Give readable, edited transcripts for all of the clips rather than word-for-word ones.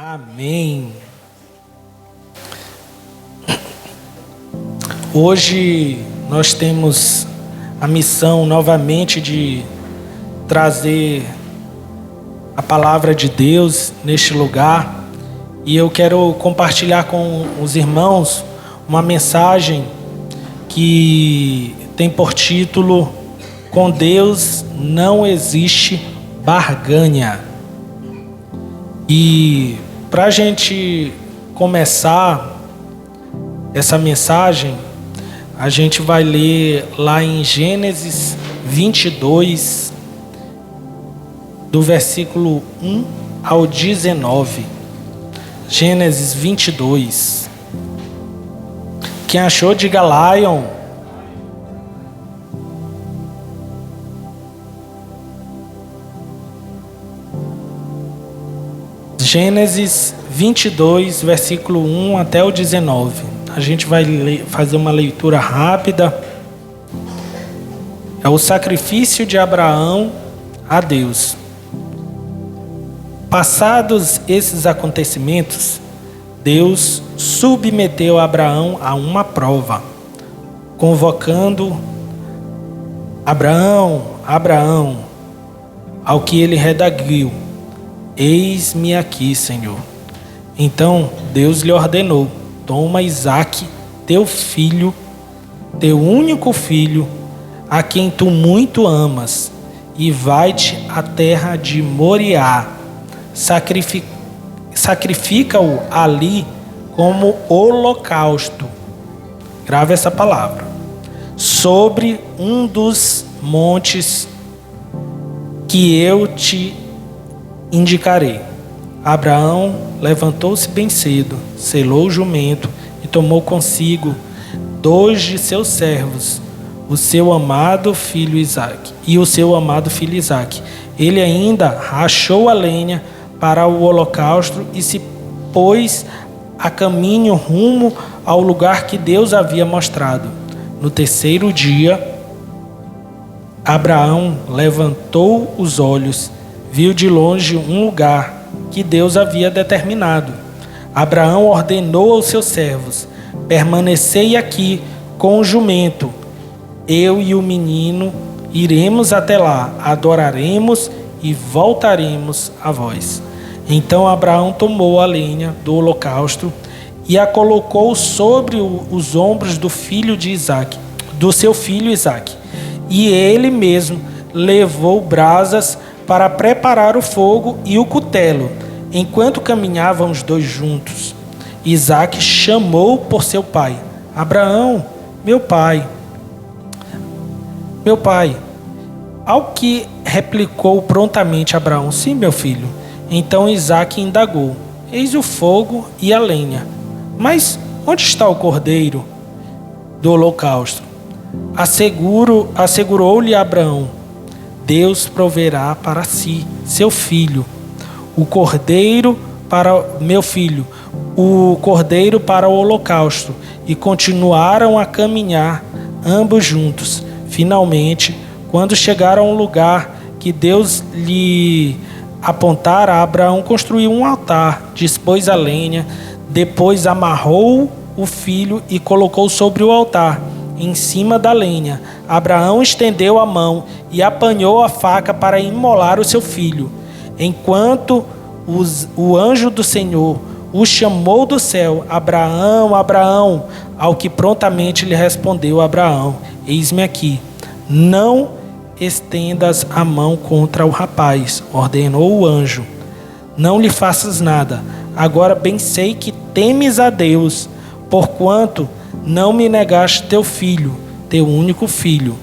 Amém. Hoje nós temos a missão novamente de trazer a palavra de Deus neste lugar, e eu quero compartilhar com os irmãos uma mensagem que tem por título: Com Deus não existe barganha. E para a gente começar essa mensagem, a gente vai ler lá em Gênesis 22, do versículo 1 ao 19. Gênesis 22. Quem achou, diga Lion. Gênesis 22, versículo 1 até o 19. A gente vai fazer uma leitura rápida. É o sacrifício de Abraão a Deus. Passados esses acontecimentos, Deus submeteu Abraão a uma prova, convocando Abraão, Abraão, ao que ele redarguiu: Eis-me aqui, Senhor. Então Deus lhe ordenou: Toma Isaque, teu filho, teu único filho, a quem tu muito amas, e vai-te à terra de Moriá. Sacrifica-o ali como holocausto. Grave essa palavra. Sobre um dos montes que eu te indicarei. Abraão levantou-se bem cedo, selou o jumento e tomou consigo 2 de seus servos, o seu amado filho Isaque. Ele ainda rachou a lenha para o holocausto e se pôs a caminho rumo ao lugar que Deus havia mostrado. No terceiro dia, Abraão levantou os olhos, viu de longe um lugar que Deus havia determinado. Abraão ordenou aos seus servos: Permanecei aqui com o jumento. Eu e o menino iremos até lá, adoraremos e voltaremos a vós. Então Abraão tomou a lenha do holocausto e a colocou sobre os ombros do seu filho Isaque. E ele mesmo levou brasas para preparar o fogo e o cutelo. Enquanto caminhavam os dois juntos, Isaque chamou por seu pai: Abraão, meu pai. Meu pai. Ao que replicou prontamente Abraão: Sim, meu filho. Então Isaque indagou: Eis o fogo e a lenha, mas onde está o cordeiro do holocausto? Assegurou-lhe Abraão: Deus proverá para si, seu filho, o cordeiro para o holocausto. E continuaram a caminhar, ambos juntos. Finalmente, quando chegaram ao lugar que Deus lhe apontara, Abraão construiu um altar, dispôs a lenha, depois amarrou o filho e colocou sobre o altar, em cima da lenha. Abraão estendeu a mão e apanhou a faca para imolar o seu filho. Enquanto o anjo do Senhor o chamou do céu: Abraão, Abraão. Ao que prontamente lhe respondeu Abraão: Eis-me aqui. Não estendas a mão contra o rapaz, ordenou o anjo. Não lhe faças nada. Agora bem sei que temes a Deus, porquanto não me negaste teu filho, teu único filho.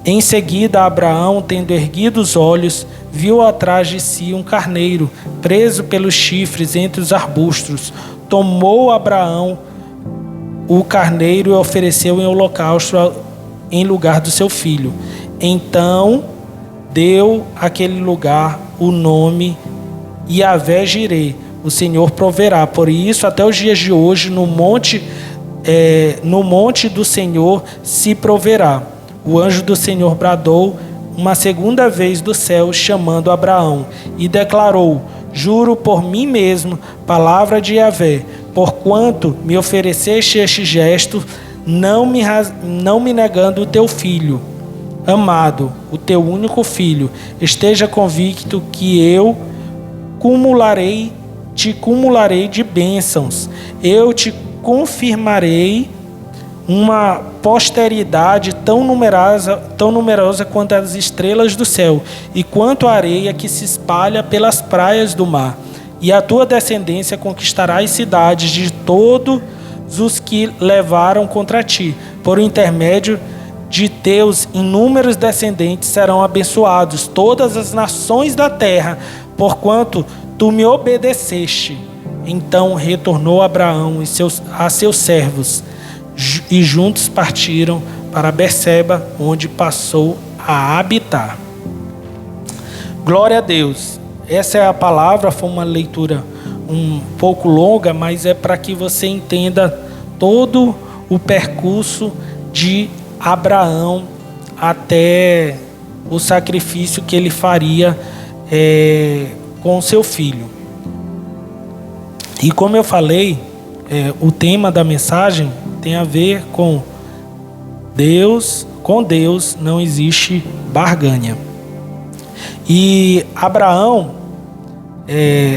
Em seguida, Abraão, tendo erguido os olhos, viu atrás de si um carneiro, preso pelos chifres entre os arbustos. Tomou Abraão o carneiro e ofereceu em holocausto em lugar do seu filho. Então deu àquele lugar o nome Yahvé-Jireh, o Senhor proverá. Por isso, até os dias de hoje, no monte do Senhor se proverá. O anjo do Senhor bradou uma segunda vez do céu, chamando Abraão, e declarou: juro por mim mesmo, palavra de Yahvé, porquanto me ofereceste este gesto, não me negando o teu filho amado, o teu único filho. Esteja convicto que eu te cumularei de bênçãos. Eu te confirmarei uma posteridade tão numerosa quanto as estrelas do céu, e quanto a areia que se espalha pelas praias do mar. E a tua descendência conquistará as cidades de todos os que levaram contra ti. Por intermédio de teus inúmeros descendentes serão abençoados todas as nações da terra, porquanto tu me obedeceste. Então retornou Abraão a seus servos, e juntos partiram para Berseba, onde passou a habitar. Glória a Deus. Essa é a palavra. Foi uma leitura um pouco longa, mas é para que você entenda todo o percurso de Abraão até o sacrifício que ele faria com seu filho. E como eu falei, o tema da mensagem tem a ver com Deus não existe barganha. E Abraão,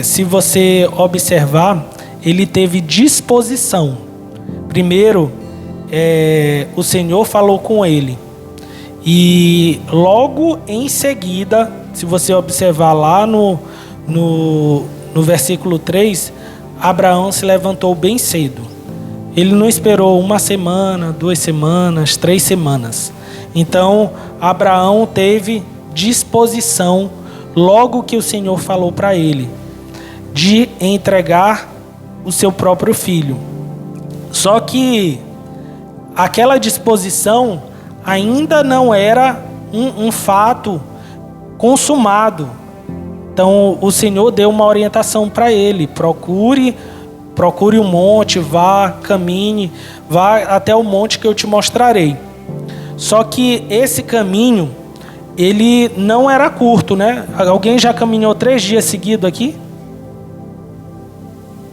se você observar, ele teve disposição. Primeiro, o Senhor falou com ele. E logo em seguida, se você observar lá no versículo 3, Abraão se levantou bem cedo. Ele não esperou 1 semana, 2 semanas, 3 semanas. Então, Abraão teve disposição, logo que o Senhor falou para ele, de entregar o seu próprio filho. Só que aquela disposição ainda não era um fato consumado. Então, o Senhor deu uma orientação para ele: procure um monte, caminhe, vá até o monte que eu te mostrarei. Só que esse caminho, ele não era curto, né? Alguém já caminhou 3 dias seguidos aqui?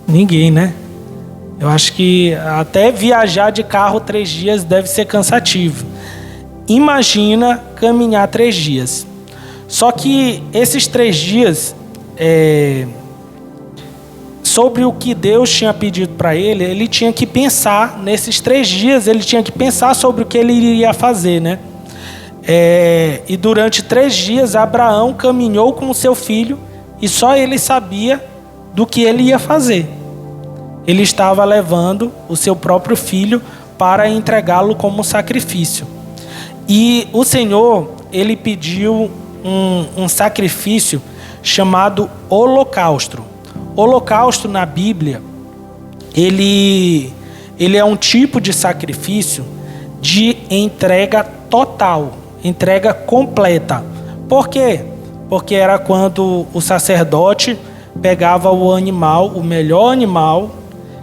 Ninguém, né? Eu acho que até viajar de carro 3 dias deve ser cansativo. Imagina caminhar 3 dias. Só que esses 3 dias... sobre o que Deus tinha pedido para ele, ele tinha que pensar, nesses 3 dias, ele tinha que pensar sobre o que ele iria fazer, né? E durante 3 dias, Abraão caminhou com o seu filho, e só ele sabia do que ele ia fazer. Ele estava levando o seu próprio filho para entregá-lo como sacrifício. E o Senhor, ele pediu um sacrifício chamado holocausto. Holocausto na Bíblia, ele é um tipo de sacrifício de entrega total, entrega completa. Por quê? Porque era quando o sacerdote pegava o animal, o melhor animal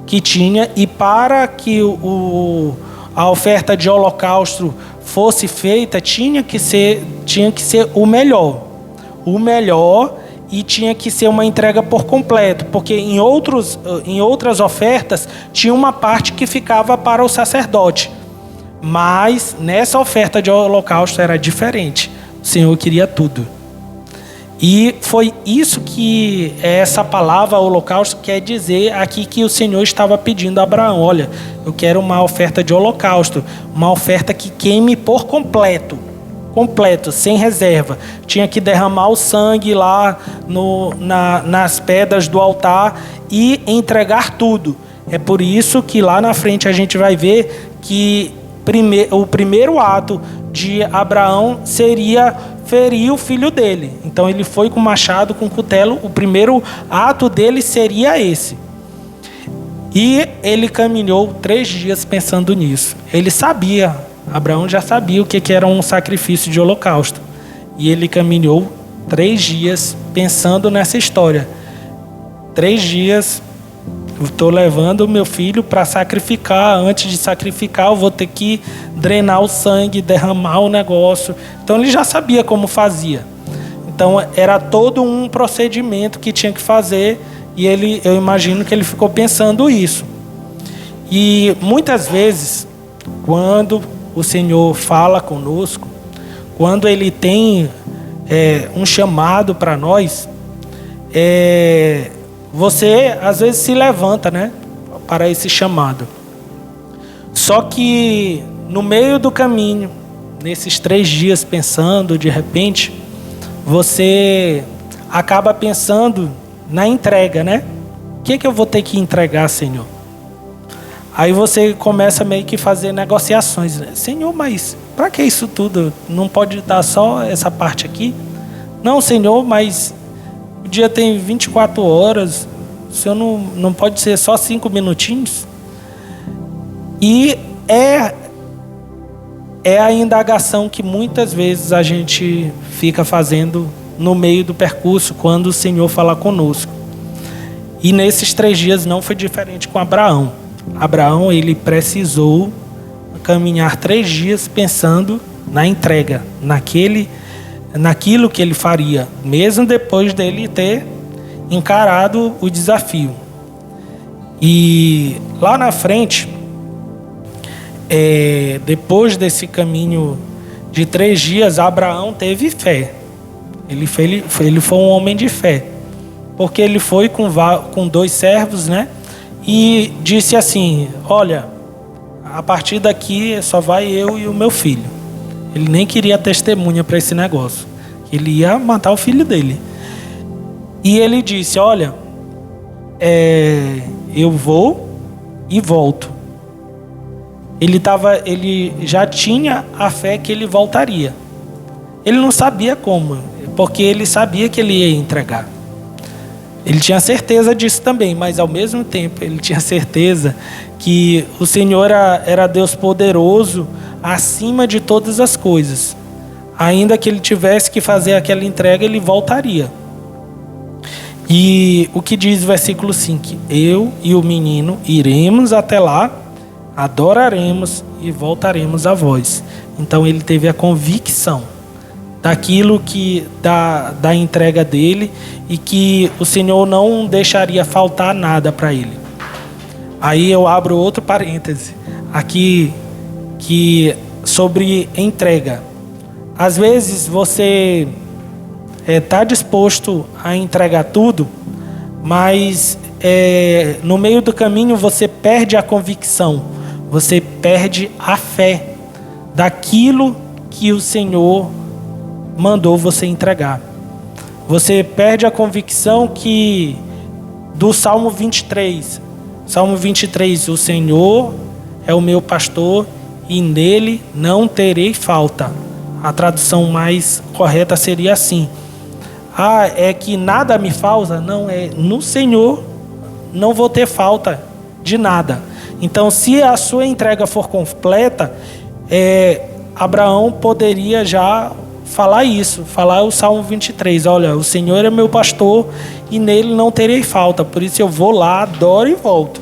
que tinha, e para que a oferta de holocausto fosse feita, tinha que ser o melhor. E tinha que ser uma entrega por completo, porque em outras ofertas tinha uma parte que ficava para o sacerdote. Mas nessa oferta de holocausto era diferente. O Senhor queria tudo. E foi isso que essa palavra holocausto quer dizer aqui, que o Senhor estava pedindo a Abraão: olha, eu quero uma oferta de holocausto, uma oferta que queime por completo, sem reserva. Tinha que derramar o sangue lá nas pedras do altar e entregar tudo. É por isso que lá na frente a gente vai ver que o primeiro ato de Abraão seria ferir o filho dele. Então ele foi com machado, com cutelo. O primeiro ato dele seria esse. E ele caminhou 3 dias pensando nisso. Ele sabia, Abraão já sabia o que era um sacrifício de holocausto. E ele caminhou 3 dias pensando nessa história. 3 dias, estou levando o meu filho para sacrificar. Antes de sacrificar, eu vou ter que drenar o sangue, derramar o negócio. Então ele já sabia como fazia. Então era todo um procedimento que tinha que fazer, e eu imagino que ele ficou pensando isso. E muitas vezes, quando o Senhor fala conosco, quando Ele tem um chamado para nós, você às vezes se levanta, né, para esse chamado. Só que no meio do caminho, nesses 3 dias pensando, de repente, você acaba pensando na entrega, né? O que eu vou ter que entregar, Senhor? Aí você começa meio que fazer negociações, né? Senhor, mas para que isso tudo? Não pode dar só essa parte aqui? Não, Senhor, mas o dia tem 24 horas, o Senhor não pode ser só 5 minutinhos? E é a indagação que muitas vezes a gente fica fazendo no meio do percurso, quando o Senhor fala conosco. E nesses 3 dias não foi diferente com Abraão. Abraão, ele precisou caminhar 3 dias pensando na entrega, naquilo que ele faria, mesmo depois dele ter encarado o desafio. E lá na frente, depois desse caminho de 3 dias, Abraão teve fé. Ele foi um homem de fé, porque ele foi com 2 servos, né? E disse assim: olha, a partir daqui só vai eu e o meu filho. Ele nem queria testemunha para esse negócio, ele ia matar o filho dele. E ele disse: olha, eu vou e volto. Ele já tinha a fé que ele voltaria. Ele não sabia como, porque ele sabia que ele ia entregar. Ele tinha certeza disso também, mas ao mesmo tempo ele tinha certeza que o Senhor era Deus poderoso acima de todas as coisas. Ainda que ele tivesse que fazer aquela entrega, ele voltaria. E o que diz o versículo 5? Eu e o menino iremos até lá, adoraremos e voltaremos a vós. Então ele teve a convicção daquilo da entrega dele, e que o Senhor não deixaria faltar nada para ele. Aí eu abro outro parêntese aqui, que sobre entrega. Às vezes você está disposto a entregar tudo, mas no meio do caminho você perde a convicção, você perde a fé daquilo que o Senhor mandou você entregar. Você perde a convicção que do Salmo 23. Salmo 23, o Senhor é o meu pastor e nele não terei falta. A tradução mais correta seria assim: é que nada me falta? Não, no Senhor não vou ter falta de nada. Então, se a sua entrega for completa, Abraão poderia já falar o Salmo 23, olha, o Senhor é meu pastor e nele não terei falta, por isso eu vou lá, adoro e volto.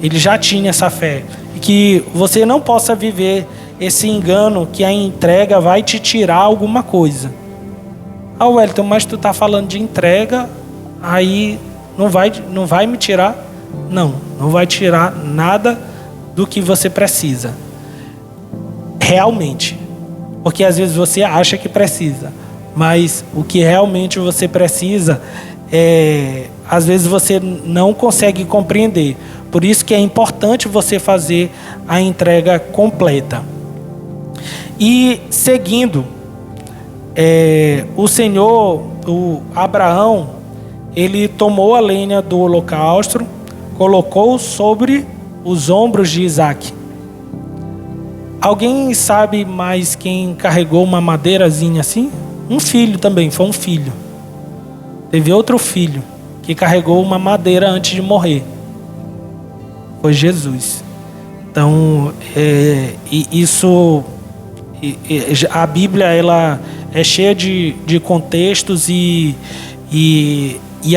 Ele já tinha essa fé. E que você não possa viver esse engano que a entrega vai te tirar alguma coisa. Wellington, mas tu está falando de entrega, aí não vai me tirar? Não vai tirar nada do que você precisa. Realmente. Porque às vezes você acha que precisa, mas o que realmente você precisa, às vezes você não consegue compreender. Por isso que é importante você fazer a entrega completa. E seguindo, o Abraão, ele tomou a lenha do holocausto, colocou sobre os ombros de Isaac. Alguém sabe mais quem carregou uma madeirazinha assim? Um filho também, foi um filho. Teve outro filho que carregou uma madeira antes de morrer. Foi Jesus. Então, a Bíblia ela é cheia de contextos e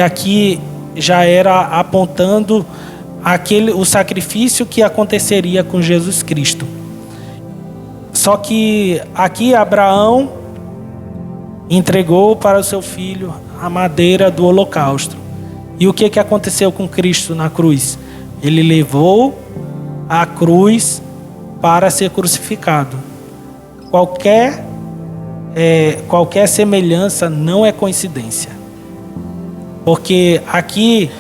aqui já era apontando o sacrifício que aconteceria com Jesus Cristo. Só que aqui Abraão entregou para o seu filho a madeira do holocausto. E o que aconteceu com Cristo na cruz? Ele levou a cruz para ser crucificado. Qualquer semelhança não é coincidência. Porque aqui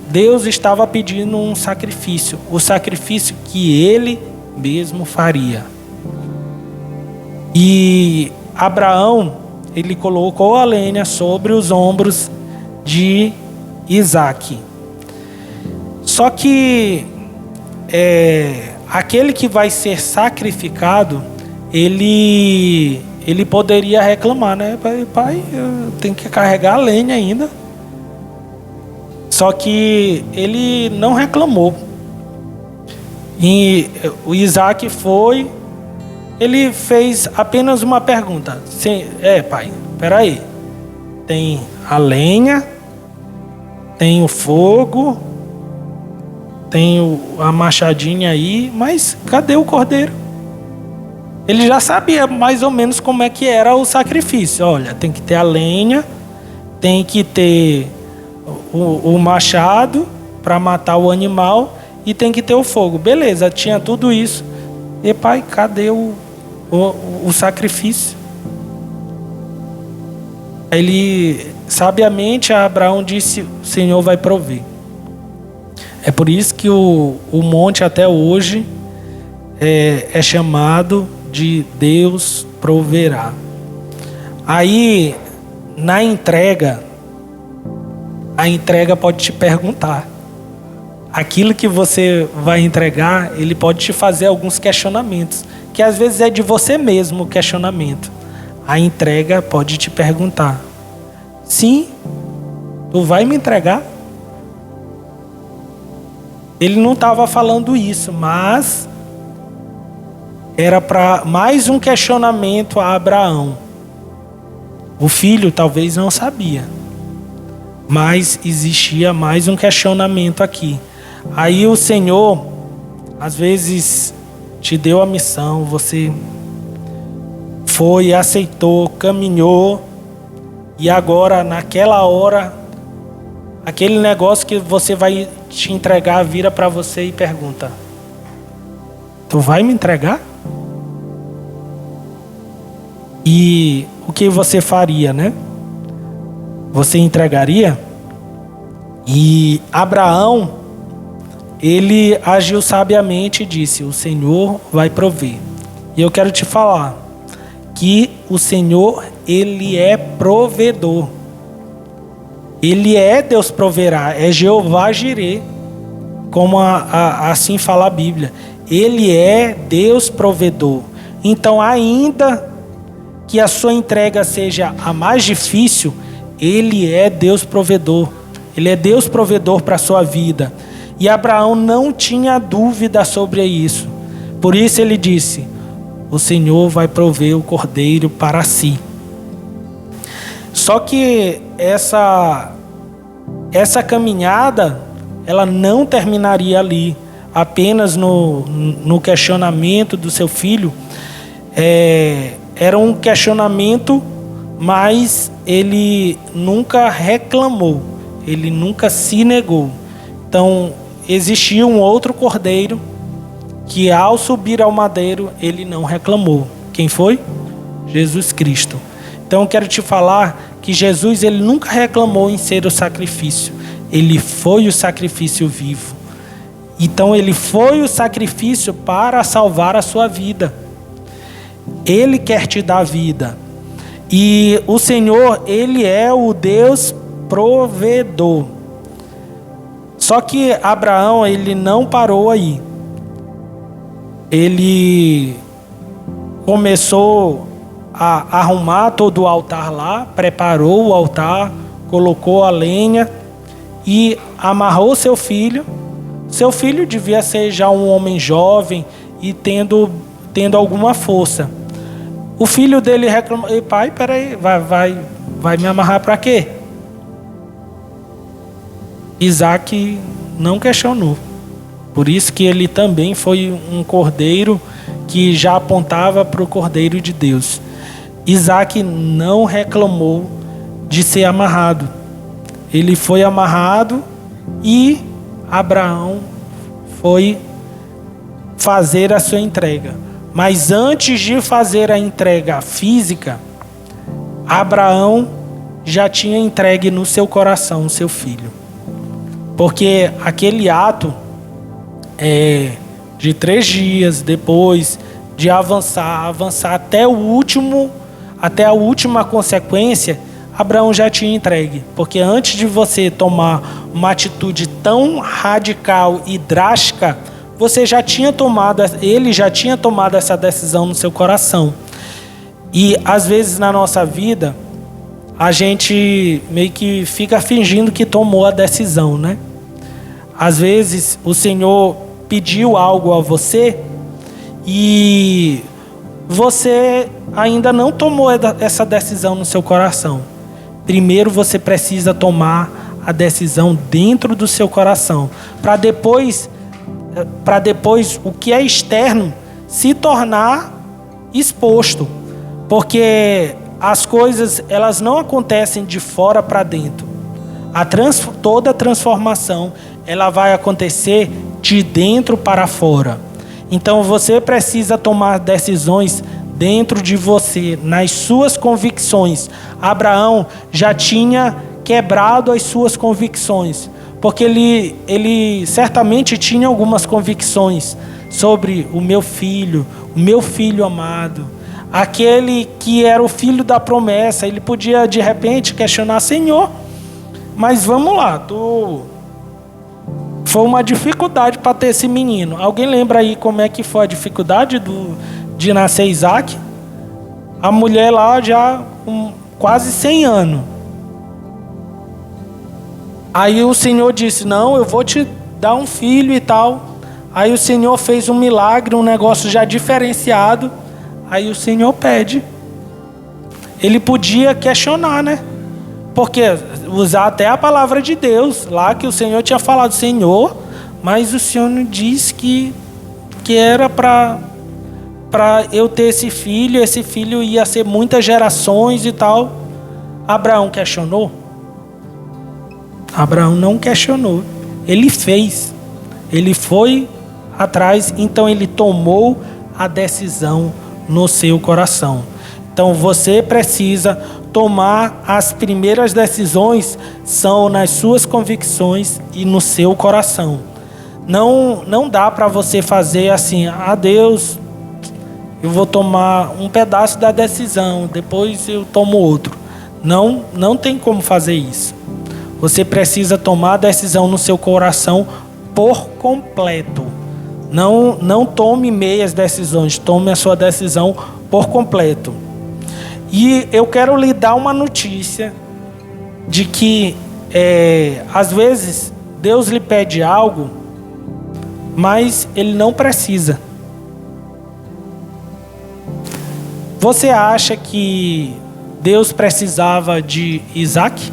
Deus estava pedindo um sacrifício, o sacrifício que ele mesmo faria. E Abraão, ele colocou a lenha sobre os ombros de Isaque. Só que aquele que vai ser sacrificado, ele poderia reclamar, né? Pai, eu tenho que carregar a lenha ainda. Só que ele não reclamou. E o Isaque foi, ele fez apenas uma pergunta. Pai, peraí. Tem a lenha, tem o fogo, tem a machadinha aí, mas cadê o cordeiro? Ele já sabia mais ou menos como é que era o sacrifício. Olha, tem que ter a lenha, tem que ter o machado para matar o animal e tem que ter o fogo. Beleza, tinha tudo isso. E pai, cadê o sacrifício? Ele, sabiamente, Abraão disse: o Senhor vai prover. É por isso que o monte até hoje é chamado de Deus proverá. Aí, na entrega, a entrega pode te perguntar. Aquilo que você vai entregar, ele pode te fazer alguns questionamentos, que às vezes é de você mesmo o questionamento. A entrega pode te perguntar: sim, tu vai me entregar? Ele não estava falando isso, mas era para mais um questionamento a Abraão. O filho talvez não sabia, mas existia mais um questionamento aqui. Aí o Senhor, às vezes, te deu a missão, você foi, aceitou, caminhou, e agora, naquela hora, aquele negócio que você vai te entregar vira para você e pergunta: tu vai me entregar? E o que você faria, né? Você entregaria? E Abraão, ele agiu sabiamente e disse: o Senhor vai prover. E eu quero te falar que o Senhor, ele é provedor. Ele é Deus proverá, é Jeová Jirê, como assim fala a Bíblia. Ele é Deus provedor. Então, ainda que a sua entrega seja a mais difícil, ele é Deus provedor. Ele é Deus provedor para a sua vida. E Abraão não tinha dúvida sobre isso. Por isso ele disse: o Senhor vai prover o cordeiro para si. Só que essa caminhada, ela não terminaria ali, apenas no questionamento do seu filho. Era um questionamento, mas ele nunca reclamou, ele nunca se negou. Então, existia um outro cordeiro que, ao subir ao madeiro, ele não reclamou. Quem foi? Jesus Cristo. Então, eu quero te falar que Jesus, ele nunca reclamou em ser o sacrifício. Ele foi o sacrifício vivo. Então, ele foi o sacrifício para salvar a sua vida. Ele quer te dar vida. E o Senhor, ele é o Deus provedor. Só que Abraão, ele não parou aí. Ele começou a arrumar todo o altar lá, preparou o altar, colocou a lenha e amarrou seu filho. Seu filho devia ser já um homem jovem e tendo alguma força. O filho dele reclamou: pai, peraí, vai me amarrar para quê? Isaque não questionou. Por isso que ele também foi um cordeiro que já apontava para o Cordeiro de Deus. Isaac não reclamou de ser amarrado. Ele foi amarrado e Abraão foi fazer a sua entrega. Mas antes de fazer a entrega física, Abraão já tinha entregue no seu coração o seu filho. Porque aquele ato de 3 dias depois de avançar até a última consequência, Abraão já tinha entregue. Porque antes de você tomar uma atitude tão radical e drástica, ele já tinha tomado essa decisão no seu coração. E às vezes na nossa vida, a gente meio que fica fingindo que tomou a decisão, né? Às vezes o Senhor pediu algo a você e você ainda não tomou essa decisão no seu coração. Primeiro você precisa tomar a decisão dentro do seu coração, para depois o que é externo se tornar exposto. Porque as coisas, elas não acontecem de fora para dentro. Toda transformação, ela vai acontecer de dentro para fora. Então você precisa tomar decisões dentro de você, nas suas convicções. Abraão já tinha quebrado as suas convicções, porque ele certamente tinha algumas convicções sobre o meu filho amado, aquele que era o filho da promessa. Ele podia de repente questionar: Senhor, mas vamos lá, foi uma dificuldade para ter esse menino. Alguém lembra aí como é que foi a dificuldade de nascer Isaac? A mulher lá já com quase 100 anos. Aí o Senhor disse: não, eu vou te dar um filho e tal. Aí o Senhor fez um milagre, um negócio já diferenciado. Aí o Senhor pede. Ele podia questionar, né? Porque usar até a palavra de Deus, lá que o Senhor tinha falado: Senhor, mas o Senhor não disse que era para eu ter esse filho ia ser muitas gerações e tal. Abraão questionou? Abraão não questionou. Ele fez. Ele foi atrás, então ele tomou a decisão no seu coração. Então você precisa tomar as primeiras decisões, são nas suas convicções e no seu coração. Não dá para você fazer assim: Deus, eu vou tomar um pedaço da decisão, depois eu tomo outro. Não tem como fazer isso. Você precisa tomar a decisão no seu coração por completo. Não tome meias decisões, tome a sua decisão por completo. E eu quero lhe dar uma notícia de que às vezes Deus lhe pede algo, mas Ele não precisa. Você acha que Deus precisava de Isaac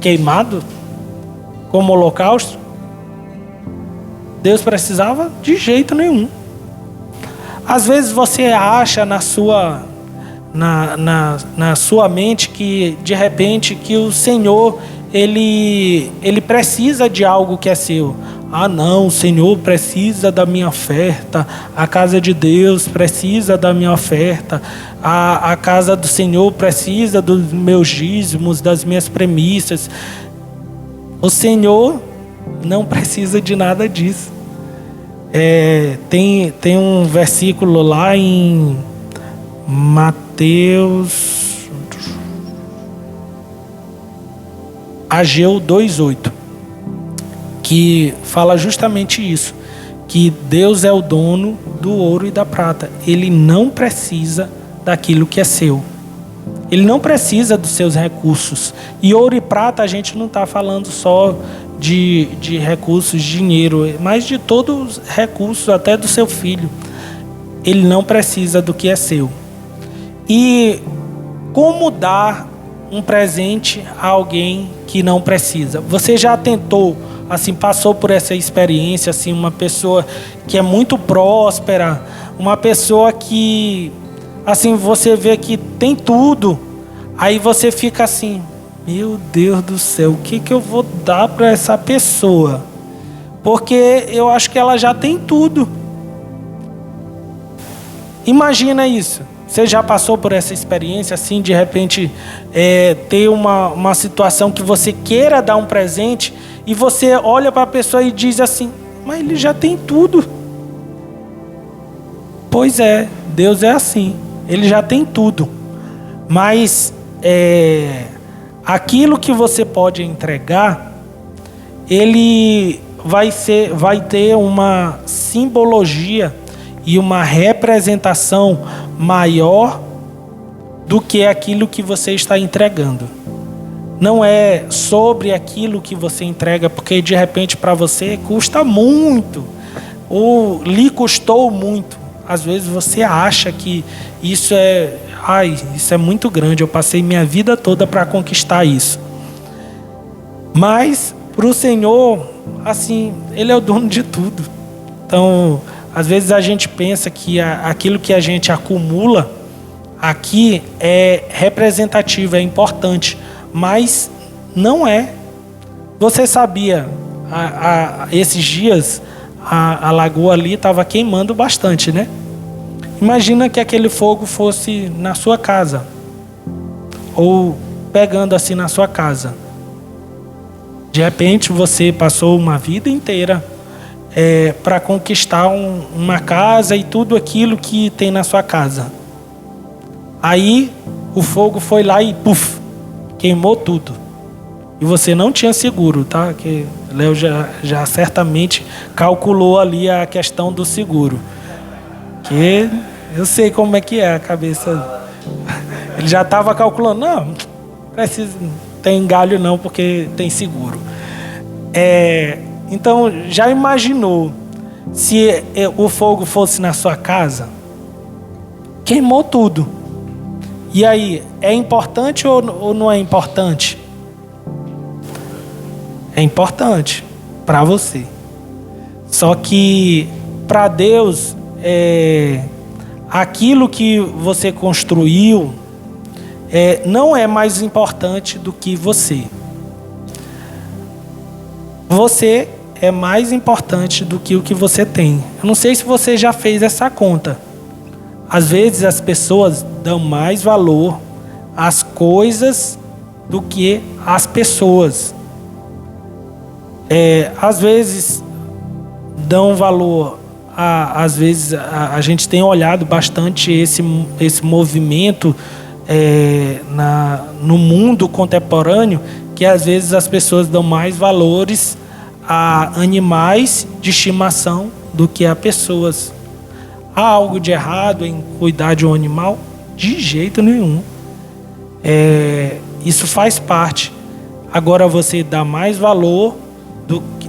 queimado como holocausto? Deus precisava de jeito nenhum. Às vezes você acha na sua mente que de repente que o Senhor ele precisa de algo que é seu. Não, o Senhor precisa da minha oferta, a casa de Deus precisa da minha oferta, a casa do Senhor precisa dos meus dízimos, das minhas premissas. O Senhor não precisa de nada disso. Tem um versículo lá em Mateus, Ageu 2:8, que fala justamente isso, que Deus é o dono do ouro e da prata. Ele não precisa daquilo que é seu. Ele não precisa dos seus recursos. E ouro e prata a gente não está falando só de recursos, de dinheiro, mas de todos os recursos, até do seu filho. Ele não precisa do que é seu. E como dar um presente a alguém que não precisa? Você já tentou, assim, passou por essa experiência, assim, uma pessoa que é muito próspera, uma pessoa que assim, você vê que tem tudo, aí você fica assim, meu Deus do céu, o que eu vou dar para essa pessoa? Porque eu acho que ela já tem tudo. Imagina isso. Você já passou por essa experiência, assim, de repente ter uma situação que você queira dar um presente e você olha para a pessoa e diz assim, mas ele já tem tudo. Pois é, Deus é assim, ele já tem tudo. Mas aquilo que você pode entregar, ele vai ter uma simbologia e uma representação maior do que aquilo que você está entregando. Não é sobre aquilo que você entrega, porque de repente para você custa muito, ou lhe custou muito. Às vezes você acha que isso é muito grande, eu passei minha vida toda para conquistar isso. Mas para o Senhor, assim, Ele é o dono de tudo. Então, às vezes a gente pensa que aquilo que a gente acumula aqui é representativo, é importante, mas não é. Você sabia, esses dias a lagoa ali estava queimando bastante, né? Imagina que aquele fogo fosse na sua casa, ou pegando assim na sua casa. De repente você passou uma vida inteira para conquistar uma casa e tudo aquilo que tem na sua casa. Aí o fogo foi lá e puf, queimou tudo. E você não tinha seguro, tá? Que Léo já certamente calculou ali a questão do seguro. Que eu sei como é que é a cabeça. Ele já estava calculando, não tem galho não, porque tem seguro. Então, já imaginou se o fogo fosse na sua casa? Queimou tudo. E aí, é importante ou não é importante? É importante para você. Só que para Deus, aquilo que você construiu não é mais importante do que você. Você é mais importante do que o que você tem. Eu não sei se você já fez essa conta. Às vezes as pessoas dão mais valor às coisas do que às pessoas. Às vezes dão valor às vezes a gente tem olhado bastante esse movimento no mundo contemporâneo, que às vezes as pessoas dão mais valores a animais de estimação do que a pessoas. Há algo de errado em cuidar de um animal? De jeito nenhum. Isso faz parte. Agora, você dá mais valor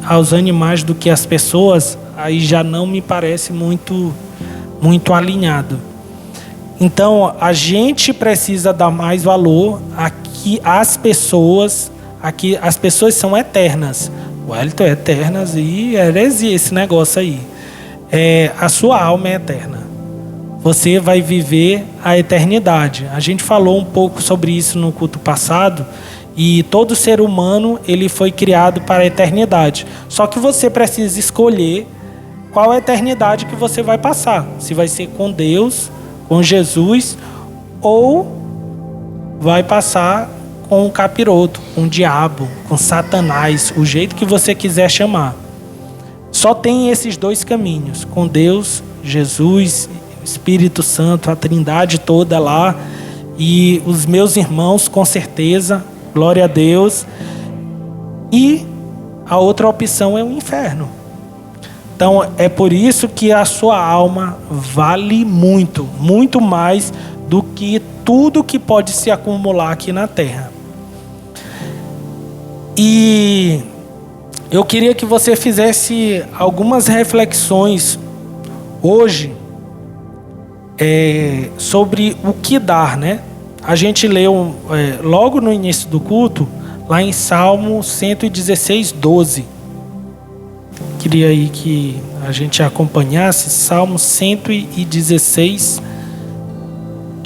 aos animais do que às pessoas, aí já não me parece muito alinhado. Então, a gente precisa dar mais valor aqui às pessoas. Aqui, as pessoas são eternas. Wellington, eternas e heresia esse negócio aí. A sua alma é eterna. Você vai viver a eternidade. A gente falou um pouco sobre isso no culto passado. E todo ser humano, ele foi criado para a eternidade. Só que você precisa escolher qual a eternidade que você vai passar. Se vai ser com Deus, com Jesus, ou vai passar com o capiroto, com o diabo, com Satanás, o jeito que você quiser chamar. Só tem esses dois caminhos, com Deus, Jesus, Espírito Santo, a Trindade toda lá, e os meus irmãos, com certeza, glória a Deus. E a outra opção é o inferno. Então, é por isso que a sua alma vale muito, muito mais do que tudo que pode se acumular aqui na terra. E eu queria que você fizesse algumas reflexões hoje sobre o que dar, né? A gente leu logo no início do culto, lá em Salmo 116, 12. Queria aí que a gente acompanhasse Salmo 116,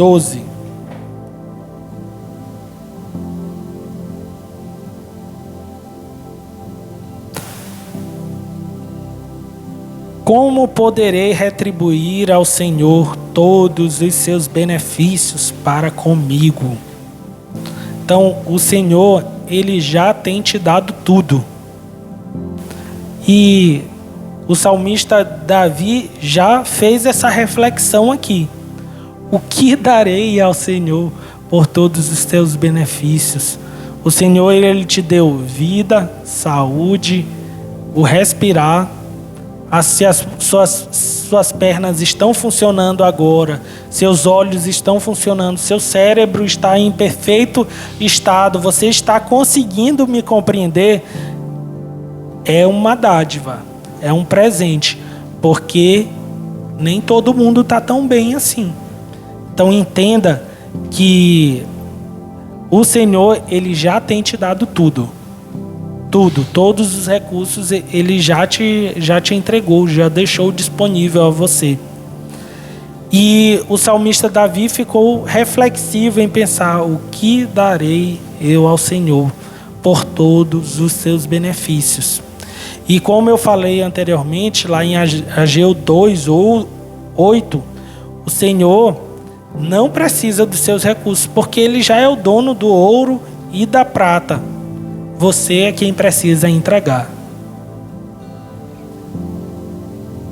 12. Como poderei retribuir ao Senhor todos os seus benefícios para comigo? Então, o Senhor, Ele já tem te dado tudo. E o salmista Davi já fez essa reflexão aqui. O que darei ao Senhor por todos os teus benefícios? O Senhor, Ele te deu vida, saúde, o respirar. Se as suas pernas estão funcionando agora, seus olhos estão funcionando, seu cérebro está em perfeito estado, você está conseguindo me compreender, é uma dádiva, é um presente, porque nem todo mundo está tão bem assim. Então entenda que o Senhor, Ele já tem te dado tudo. Tudo, todos os recursos Ele já te entregou, já deixou disponível a você. E o salmista Davi ficou reflexivo em pensar: o que darei eu ao Senhor por todos os seus benefícios? E como eu falei anteriormente, lá em Ageu 2:8, o Senhor não precisa dos seus recursos, porque Ele já é o dono do ouro e da prata. Você é quem precisa entregar.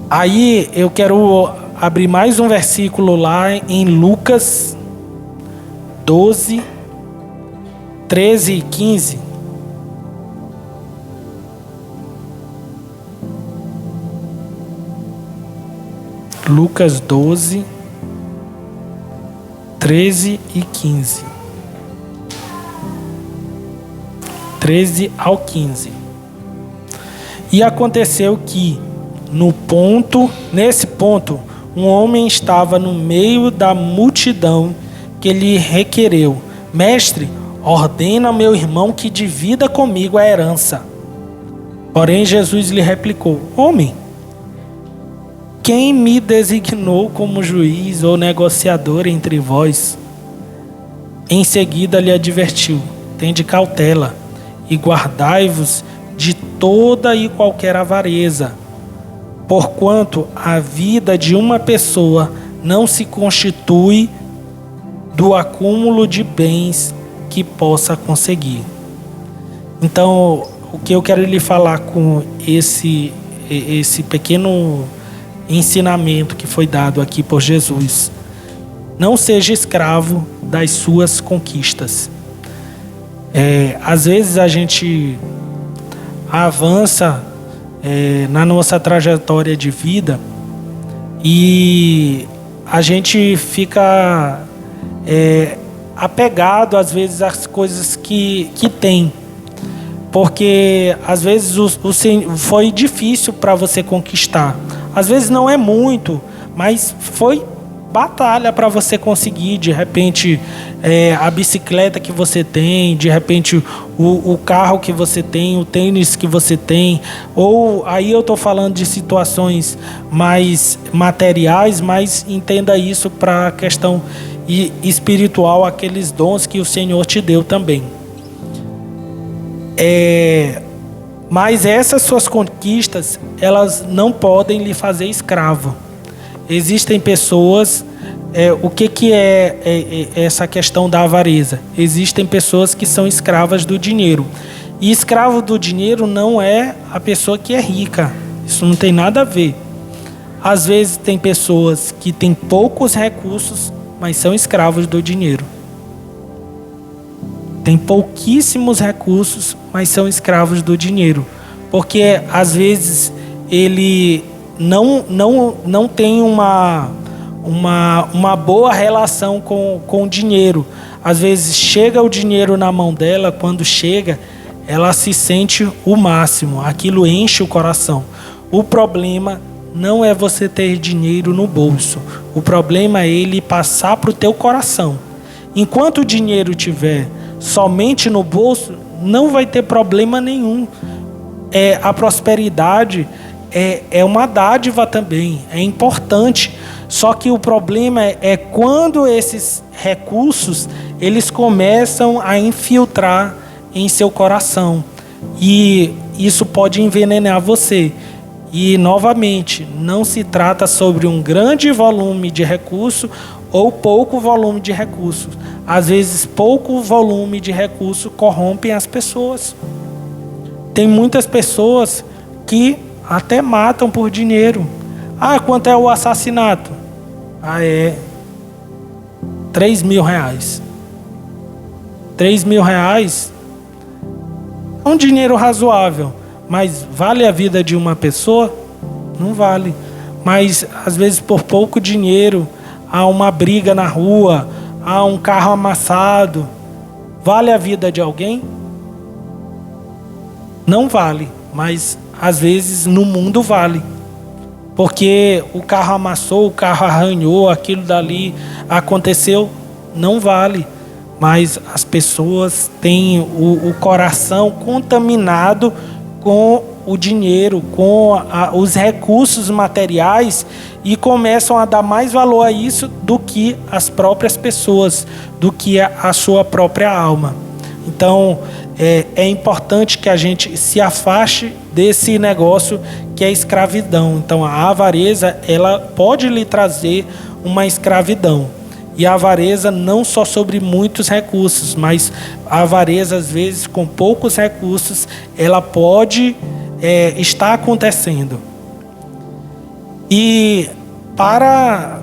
Aí eu quero abrir mais um versículo lá em Lucas 12, 13 e 15. Lucas 12, 13 e 15. 13 ao 15. E aconteceu que, nesse ponto, um homem estava no meio da multidão que lhe requereu: Mestre, ordena ao meu irmão que divida comigo a herança. Porém, Jesus lhe replicou: Homem, quem me designou como juiz ou negociador entre vós? Em seguida lhe advertiu: Tende cautela e guardai-vos de toda e qualquer avareza, porquanto a vida de uma pessoa não se constitui do acúmulo de bens que possa conseguir. Então, o que eu quero lhe falar com esse pequeno ensinamento que foi dado aqui por Jesus: não seja escravo das suas conquistas. Às vezes a gente avança na nossa trajetória de vida e a gente fica apegado às vezes às coisas que tem, porque às vezes foi difícil para você conquistar. Às vezes não é muito, mas foi batalha para você conseguir. De repente a bicicleta que você tem, de repente o carro que você tem, o tênis que você tem, ou aí eu estou falando de situações mais materiais, mas entenda isso para a questão espiritual, aqueles dons que o Senhor te deu também. Mas essas suas conquistas, elas não podem lhe fazer escravo. Existem pessoas, o que é essa questão da avareza? Existem pessoas que são escravas do dinheiro. E escravo do dinheiro não é a pessoa que é rica. Isso não tem nada a ver. Às vezes tem pessoas que têm poucos recursos, mas são escravos do dinheiro. Tem pouquíssimos recursos, mas são escravos do dinheiro. Porque às vezes ele não tem uma boa relação com o dinheiro. Às vezes chega o dinheiro na mão dela, quando chega, ela se sente o máximo, aquilo enche o coração. O problema não é você ter dinheiro no bolso, o problema é ele passar para o teu coração. Enquanto o dinheiro estiver somente no bolso, não vai ter problema nenhum. A prosperidade é uma dádiva também, é importante. Só que o problema é quando esses recursos eles começam a infiltrar em seu coração. E isso pode envenenar você. E, novamente, não se trata sobre um grande volume de recursos ou pouco volume de recursos. Às vezes, pouco volume de recursos corrompem as pessoas. Tem muitas pessoas que até matam por dinheiro. Ah, quanto é o assassinato? Ah, é R$3.000. R$3.000 é um dinheiro razoável, mas vale a vida de uma pessoa? Não vale. Mas, às vezes, por pouco dinheiro, há uma briga na rua, há um carro amassado. Vale a vida de alguém? Não vale, mas às vezes no mundo vale. Porque o carro amassou, o carro arranhou, aquilo dali aconteceu, não vale. Mas as pessoas têm o coração contaminado com o dinheiro, com os recursos materiais e começam a dar mais valor a isso do que as próprias pessoas, do que a sua própria alma. Então, é importante que a gente se afaste desse negócio que é a escravidão. Então, a avareza, ela pode lhe trazer uma escravidão. E a avareza não só sobre muitos recursos, mas a avareza, às vezes, com poucos recursos, ela pode estar acontecendo. E para...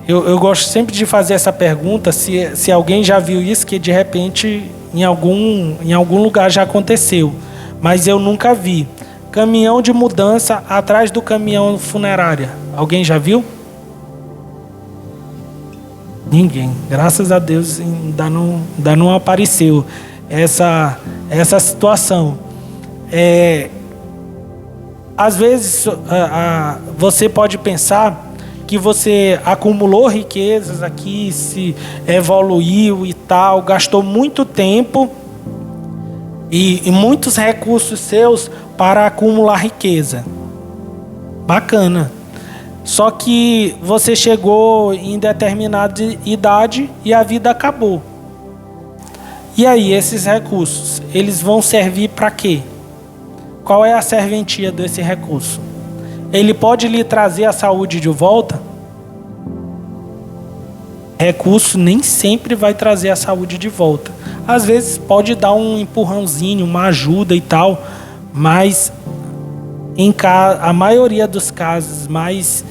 Eu gosto sempre de fazer essa pergunta, se alguém já viu isso, que de repente em algum lugar já aconteceu, mas eu nunca vi. Caminhão de mudança atrás do caminhão funerária. Alguém já viu? Ninguém. Graças a Deus ainda não apareceu essa situação. Às vezes você pode pensar que você acumulou riquezas aqui, se evoluiu e tal, gastou muito tempo e muitos recursos seus para acumular riqueza. Bacana. Só que você chegou em determinada idade e a vida acabou. E aí, esses recursos, eles vão servir para quê? Qual é a serventia desse recurso? Ele pode lhe trazer a saúde de volta? Recurso nem sempre vai trazer a saúde de volta. Às vezes pode dar um empurrãozinho, uma ajuda e tal, mas a maioria dos casos mais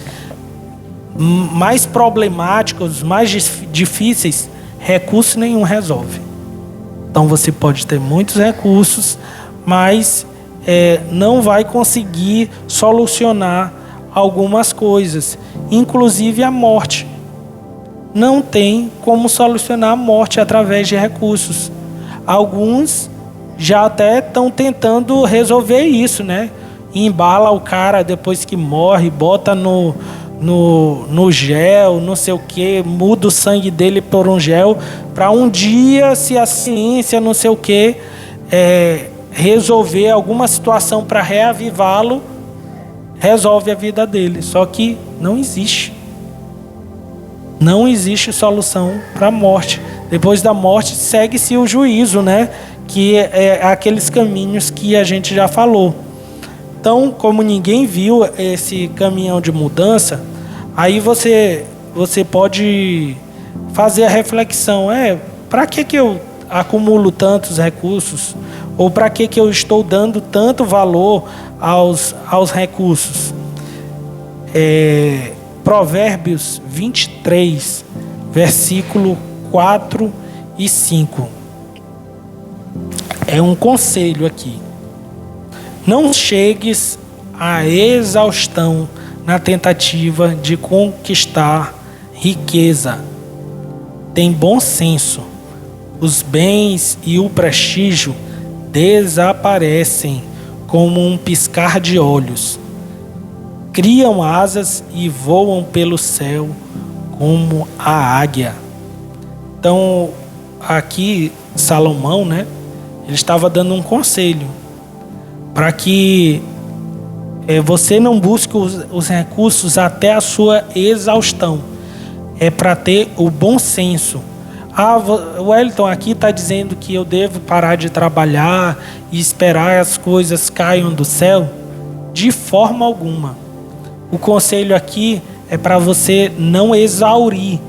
problemáticos, mais difíceis, recurso nenhum resolve. Então você pode ter muitos recursos, mas não vai conseguir solucionar algumas coisas, inclusive a morte. Não tem como solucionar a morte através de recursos. Alguns já até estão tentando resolver isso, né? Embala o cara depois que morre, bota no gel, não sei o que, muda o sangue dele por um gel, para um dia, se a ciência, não sei o que, resolver alguma situação para reavivá-lo, resolve a vida dele. Só que não existe. Não existe solução para a morte. Depois da morte, segue-se o juízo, né? Que é aqueles caminhos que a gente já falou. Então, como ninguém viu esse caminhão de mudança, aí você pode fazer a reflexão. Para que eu acumulo tantos recursos? Ou para que eu estou dando tanto valor aos recursos? Provérbios 23, versículo 4 e 5. É um conselho aqui. Não chegues à exaustão na tentativa de conquistar riqueza. Tem bom senso. Os bens e o prestígio desaparecem como um piscar de olhos. Criam asas e voam pelo céu como a águia. Então, aqui Salomão, né? Ele estava dando um conselho para que Você não busca os recursos até a sua exaustão. É para ter o bom senso. O Wellington aqui está dizendo que eu devo parar de trabalhar e esperar as coisas caiam do céu. De forma alguma. O conselho aqui é para você não exaurir,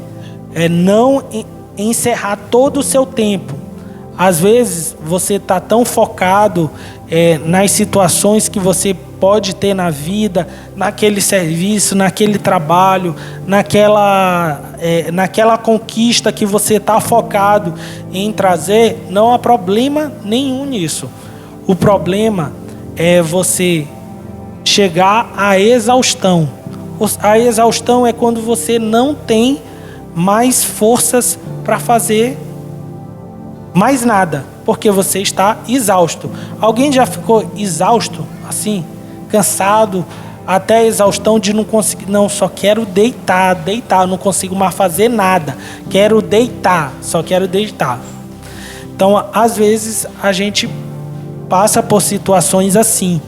não encerrar todo o seu tempo. Às vezes você está tão focado nas situações que você pode ter na vida, naquele serviço, naquele trabalho, naquela conquista que você está focado em trazer. Não há problema nenhum nisso. O problema é você chegar à exaustão. A exaustão é quando você não tem mais forças para fazer mais nada, porque você está exausto. Alguém já ficou exausto, assim, cansado, até a exaustão de não conseguir, não, só quero deitar, não consigo mais fazer nada, quero deitar, só quero deitar. Então, às vezes, a gente passa por situações assim.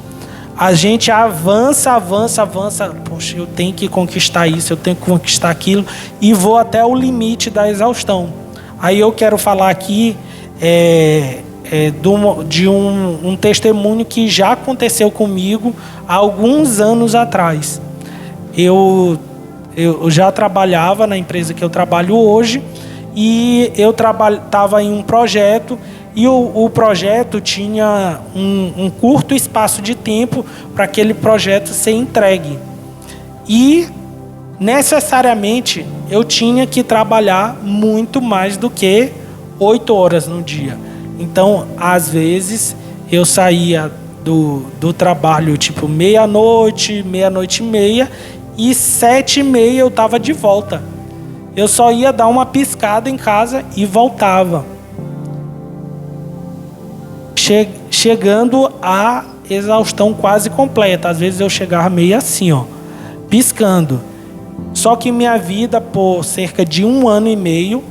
A gente avança. Poxa, eu tenho que conquistar isso, eu tenho que conquistar aquilo, e vou até o limite da exaustão. Aí eu quero falar aqui de um testemunho que já aconteceu comigo há alguns anos atrás. Eu já trabalhava na empresa que eu trabalho hoje, e eu estava em um projeto, e o projeto tinha um curto espaço de tempo para aquele projeto ser entregue. E necessariamente eu tinha que trabalhar muito mais do que 8 horas no dia. Então, às vezes, eu saía do trabalho tipo meia-noite, meia-noite e meia, e 7h30 eu estava de volta. Eu só ia dar uma piscada em casa e voltava. Chegando à exaustão quase completa. Às vezes eu chegava meio assim, piscando. Só que minha vida, por cerca de 1 ano e meio,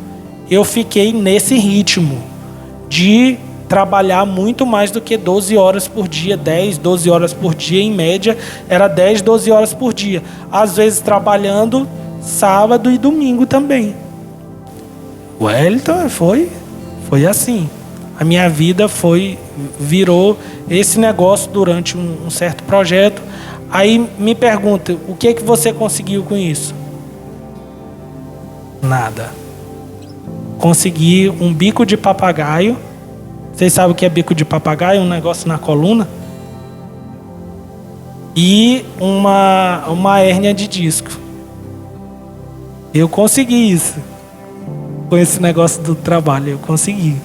eu fiquei nesse ritmo de trabalhar muito mais do que 12 horas por dia, 10, 12 horas por dia, em média, era 10, 12 horas por dia. Às vezes trabalhando sábado e domingo também. Wellington, foi assim. A minha vida virou esse negócio durante um certo projeto. Aí me pergunta, o que você conseguiu com isso? Nada. Consegui um bico de papagaio. Vocês sabem o que é bico de papagaio? Um negócio na coluna. E uma hérnia de disco. Eu consegui isso. Com esse negócio do trabalho, eu consegui.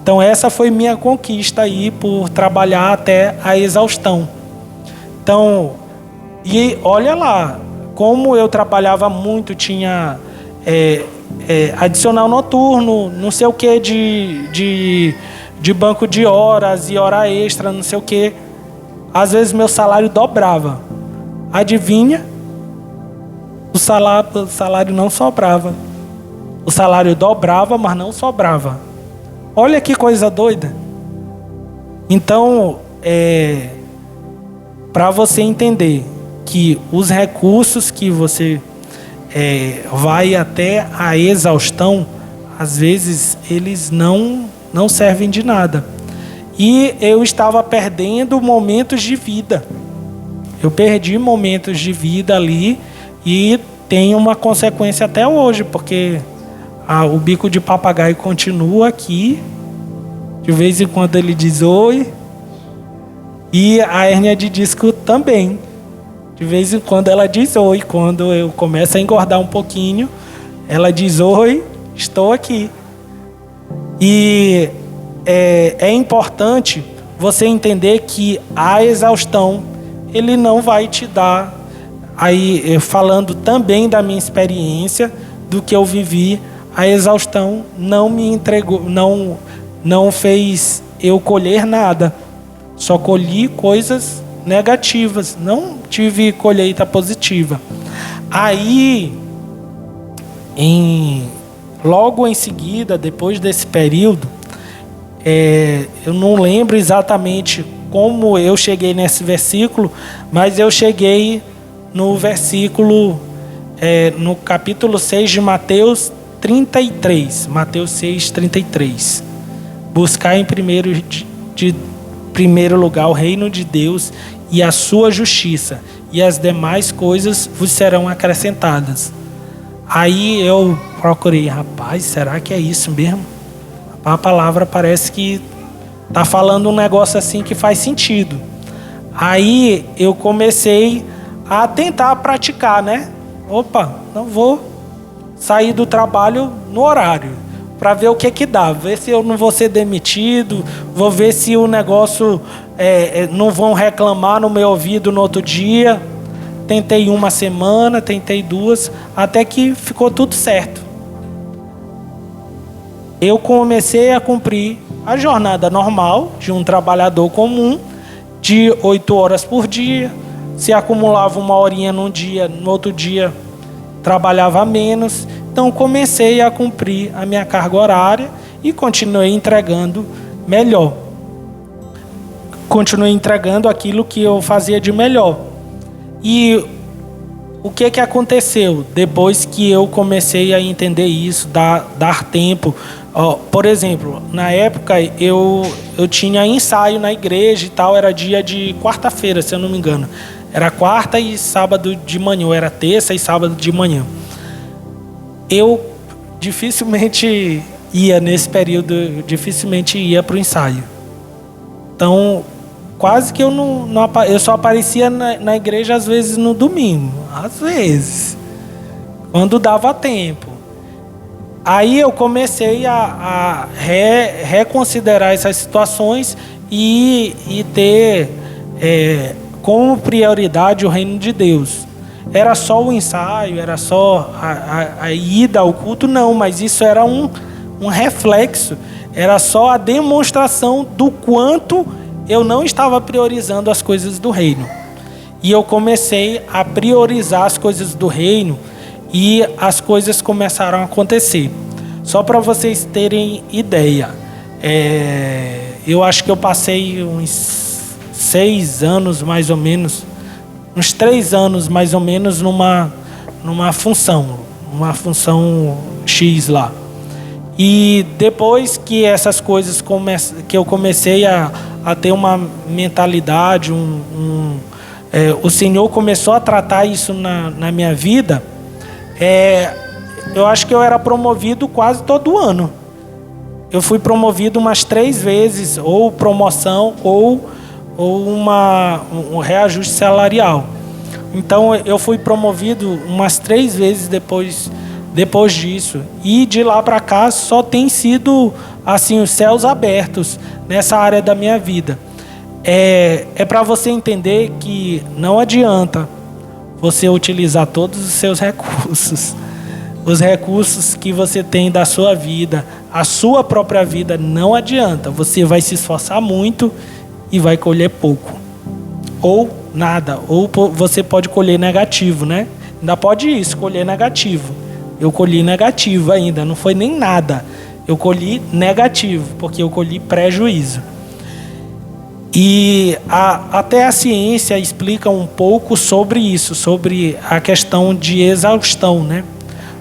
Então essa foi minha conquista aí, por trabalhar até a exaustão. Então, e olha lá, como eu trabalhava muito, tinha adicional noturno, não sei o que de banco de horas e hora extra, não sei o que. Às vezes meu salário dobrava. Adivinha? O salário não sobrava. O salário dobrava, mas não sobrava. Olha que coisa doida. Então, para você entender que os recursos que você vai até a exaustão, às vezes eles não servem de nada. E eu estava perdendo momentos de vida. Eu perdi momentos de vida ali, e tem uma consequência até hoje, porque o bico de papagaio continua aqui. De vez em quando ele diz oi. E a hérnia de disco também. De vez em quando ela diz oi. Quando eu começo a engordar um pouquinho, ela diz oi, estou aqui. E é importante você entender que a exaustão, ele não vai te dar. Aí, falando também da minha experiência, do que eu vivi, a exaustão não me entregou, não fez eu colher nada. Só colhi coisas negativas, não tive colheita positiva. Aí, logo em seguida, depois desse período, eu não lembro exatamente como eu cheguei nesse versículo, mas eu cheguei no versículo, no capítulo 6 de Mateus 33. Mateus 6, 33. Buscar em primeiro lugar o reino de Deus e a sua justiça, e as demais coisas vos serão acrescentadas. Aí eu procurei, rapaz, será que é isso mesmo? A palavra parece que tá falando um negócio assim que faz sentido. Aí eu comecei a tentar praticar, né? Opa, não vou sair do trabalho no horário, para ver o que dá, ver se eu não vou ser demitido, vou ver se o negócio não vão reclamar no meu ouvido no outro dia. Tentei uma semana, tentei duas, até que ficou tudo certo. Eu comecei a cumprir a jornada normal de um trabalhador comum, de 8 horas por dia. Se acumulava uma horinha num dia, no outro dia trabalhava menos. Então comecei a cumprir a minha carga horária e continuei entregando melhor. Continuei entregando aquilo que eu fazia de melhor. E o que aconteceu depois que eu comecei a entender isso, dar tempo? Por exemplo, na época eu tinha ensaio na igreja e tal, era dia de quarta-feira, se eu não me engano. Era quarta e sábado de manhã, ou era terça e sábado de manhã. Eu dificilmente ia nesse período, dificilmente ia para o ensaio. Então, quase que eu eu só aparecia na igreja às vezes no domingo, às vezes, quando dava tempo. Aí eu comecei a reconsiderar essas situações e ter como prioridade o reino de Deus. Era só o ensaio, era só a ida ao culto? Não, mas isso era um reflexo, era só a demonstração do quanto eu não estava priorizando as coisas do reino. E eu comecei a priorizar as coisas do reino e as coisas começaram a acontecer. Só para vocês terem ideia, eu acho que eu passei uns 6 anos mais ou menos, uns 3 anos mais ou menos numa função X lá. E depois que essas coisas que eu comecei a ter uma mentalidade, o Senhor começou a tratar isso na minha vida, eu acho que eu era promovido quase todo ano. Eu fui promovido umas 3 vezes, ou promoção, ou um reajuste salarial. Então eu fui promovido umas 3 vezes depois disso. E de lá para cá só tem sido assim, os céus abertos nessa área da minha vida. É para você entender que não adianta você utilizar todos os seus recursos. Os recursos que você tem da sua vida, a sua própria vida, não adianta. Você vai se esforçar muito e vai colher pouco. Ou nada. Ou você pode colher negativo, né? Ainda pode escolher negativo. Eu colhi negativo ainda, não foi nem nada. Eu colhi negativo, porque eu colhi prejuízo. E até a ciência explica um pouco sobre isso, sobre a questão de exaustão, né?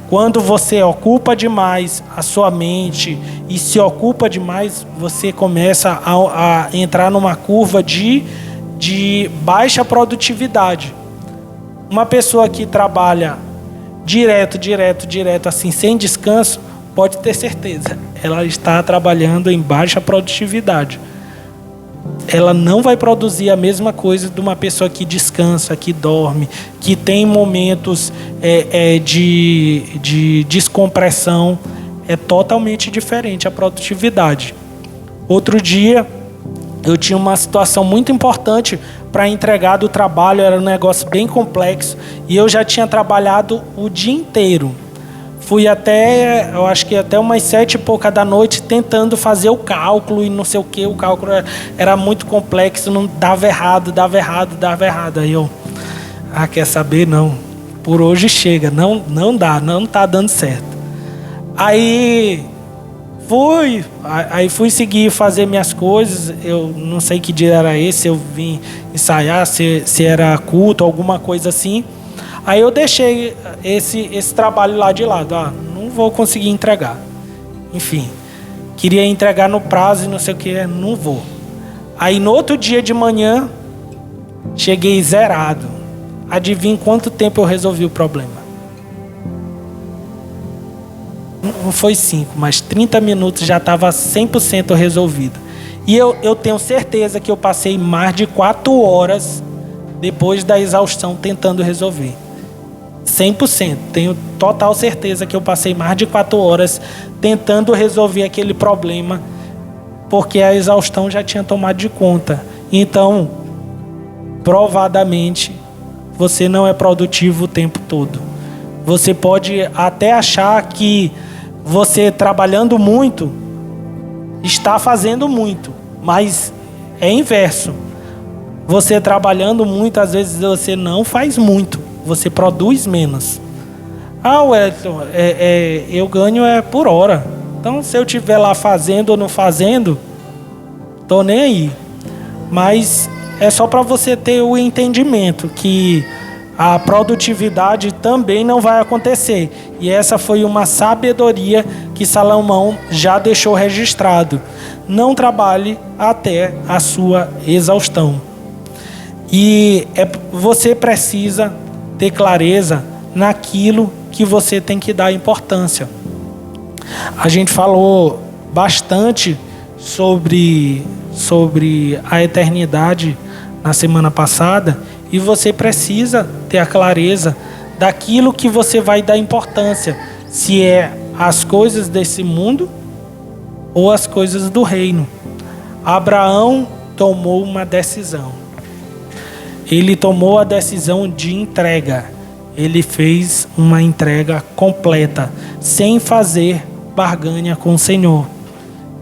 Quando você ocupa demais a sua mente e se ocupa demais, você começa a entrar numa curva de baixa produtividade. Uma pessoa que trabalha direto, assim, sem descanso, pode ter certeza, ela está trabalhando em baixa produtividade. Ela não vai produzir a mesma coisa de uma pessoa que descansa, que dorme, que tem momentos de descompressão. É totalmente diferente a produtividade. Outro dia, eu tinha uma situação muito importante para entregar do trabalho, era um negócio bem complexo, e eu já tinha trabalhado o dia inteiro. Fui eu acho que até umas 7 e pouca da noite tentando fazer o cálculo e não sei o que. O cálculo era muito complexo, não dava errado. Aí eu, quer saber? Não. Por hoje chega, não dá, não tá dando certo. Aí Aí fui seguir fazer minhas coisas. Eu não sei que dia era esse, eu vim ensaiar, se era culto, alguma coisa assim. Aí eu deixei esse trabalho lá de lado. Não vou conseguir entregar. Enfim, queria entregar no prazo e não sei o que, não vou. Aí no outro dia de manhã, cheguei zerado. Adivinha em quanto tempo eu resolvi o problema? Não foi 5, mas 30 minutos já estava 100% resolvido. E eu tenho certeza que eu passei mais de 4 horas depois da exaustão tentando resolver. 100%. Tenho total certeza que eu passei mais de 4 horas tentando resolver aquele problema, porque a exaustão já tinha tomado de conta. Então, provadamente, você não é produtivo o tempo todo. Você pode até achar que você trabalhando muito está fazendo muito, mas é inverso. Você trabalhando muito, às vezes você não faz muito, você produz menos. Wellington, eu ganho por hora. Então, se eu estiver lá fazendo ou não fazendo, tô nem aí. Mas é só para você ter o entendimento que a produtividade também não vai acontecer. E essa foi uma sabedoria que Salomão já deixou registrado. Não trabalhe até a sua exaustão. E você precisa ter clareza naquilo que você tem que dar importância. A gente falou bastante sobre a eternidade na semana passada, e você precisa ter a clareza daquilo que você vai dar importância, se é as coisas desse mundo ou as coisas do reino. Abraão tomou uma decisão. Ele tomou a decisão de entrega. Ele fez uma entrega completa, sem fazer barganha com o Senhor.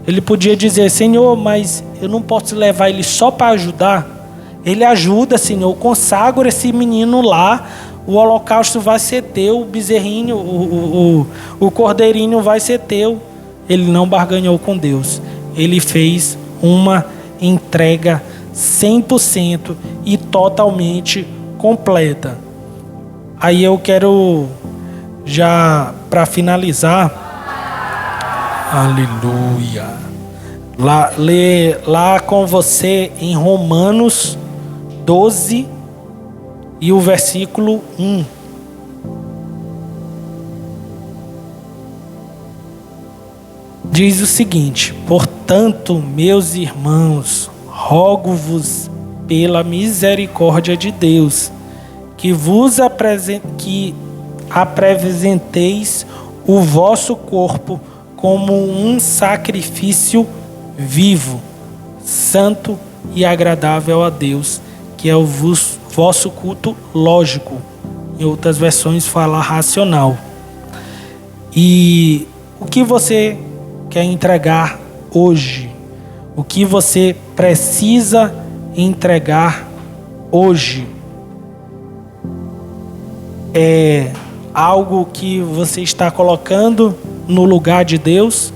Ele podia dizer: Senhor, mas eu não posso levar ele só para ajudar. Ele ajuda, Senhor, consagra esse menino lá, o holocausto vai ser teu, o bezerrinho, o cordeirinho vai ser teu. Ele não barganhou com Deus. Ele fez uma entrega 100% e totalmente completa. Aí eu quero, já para finalizar, aleluia, ler lá com você em Romanos 12 e o versículo 1. Diz o seguinte: portanto, meus irmãos, rogo-vos pela misericórdia de Deus, que apresenteis o vosso corpo como um sacrifício vivo, santo e agradável a Deus, que é o vosso culto lógico. Em outras versões fala racional. E o que você quer entregar hoje? O que você precisa entregar hoje? É algo que você está colocando no lugar de Deus?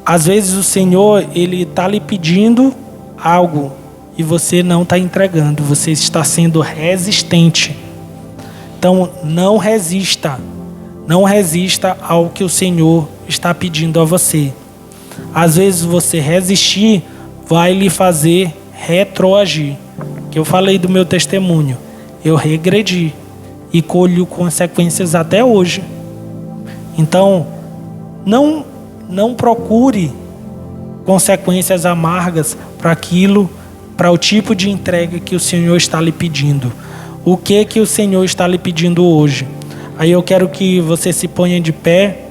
Às vezes o Senhor, Ele está lhe pedindo algo e você não está entregando, você está sendo resistente. Então não resista ao que o Senhor está pedindo a você. Às vezes você resistir vai lhe fazer retroagir. Que eu falei do meu testemunho, eu regredi e colho consequências até hoje. Então não procure consequências amargas para o tipo de entrega que o Senhor está lhe pedindo. O que o Senhor está lhe pedindo hoje? Aí eu quero que você se ponha de pé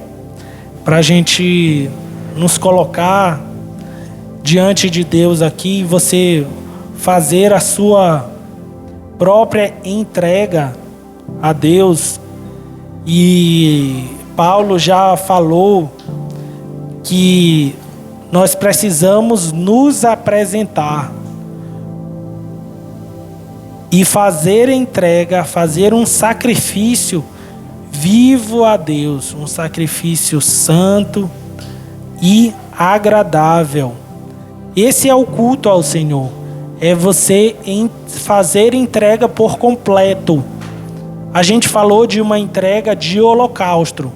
para a gente nos colocar diante de Deus aqui, você fazer a sua própria entrega a Deus. E Paulo já falou que nós precisamos nos apresentar e fazer entrega, fazer um sacrifício vivo a Deus, um sacrifício santo e agradável. Esse é o culto ao Senhor. É você fazer entrega por completo. A gente falou de uma entrega de holocausto.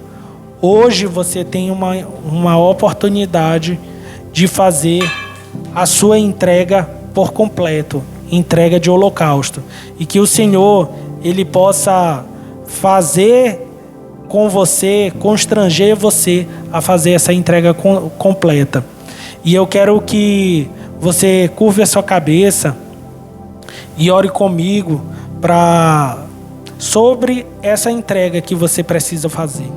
Hoje você tem uma oportunidade de fazer a sua entrega por completo, entrega de holocausto. E que o Senhor, Ele possa fazer com você, constranger você a fazer essa entrega completa. E eu quero que você curve a sua cabeça e ore comigo sobre essa entrega que você precisa fazer.